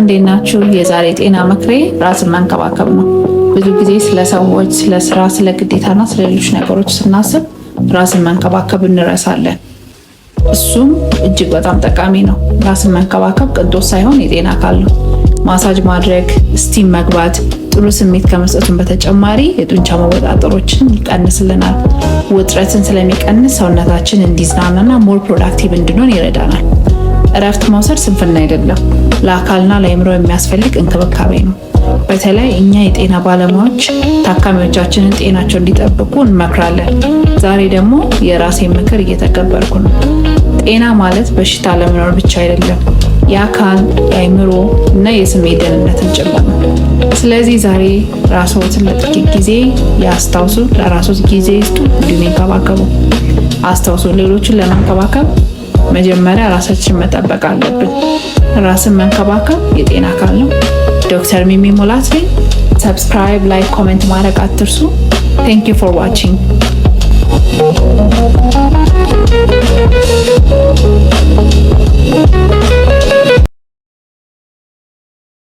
እንዴት ናችሁ? የዛሬ ጤና ምክሬ ራስን መንከባከብ ነው። ብዙ ጊዜ ስለ ሰዎች፣ ስለ ስራ፣ ስለ ግዴታና ስለ ሌሎች ነገሮች ስናስብ ራስን መንከባከብ እንረሳለን። እሱም እጅግ በጣም ጠቃሚ ነው። ራስን መንከባከብ ቅንጦት ሳይሆን የጤና አካል ነው። ማሳጅ ማድረግ፣ ስቲም መግባት ጥሩ ስሜት ከመስጠቱን በተጨማሪ የጡንቻ መወጣጠሮችን ይቀንስልናል። ውጥረትን ስለሚቀንስ ሰውነታችን እንዲዝናናና ሞር ፕሮዳክቲቭ እንድንሆን ይረዳናል። እረፍት መውሰድ ስንፍና አይደለም፣ ለአካልና ለአእምሮ የሚያስፈልግ እንክብካቤ ነው። በተለይ እኛ የጤና ባለሙያዎች ታካሚዎቻችንን ጤናቸው እንዲጠብቁ እንመክራለን። ዛሬ ደግሞ የራሴን ምክር እየተገበርኩ ነው። ጤና ማለት በሽታ ለመኖር ብቻ አይደለም፣ የአካል የአእምሮ እና የስሜት ደህንነትን ጭምር ነው። ስለዚህ ዛሬ ራስዎትን ለጥቂት ጊዜ ያስታውሱ፣ ለራስዎት ጊዜ ይስጡ፣ እንዲሁም ይንከባከቡ። አስታውሱ፣ ሌሎችን ለመንከባከብ መጀመሪያ ራሳችን መጠበቅ አለብን። ራስን መንከባከብ የጤና አካል ነው። ዶክተር ሚሚ ሙላት ነኝ። ሰብስክራይብ፣ ላይክ፣ ኮሜንት ማድረግ አትርሱ። ቴንክ ዩ ፎር ዋቺንግ።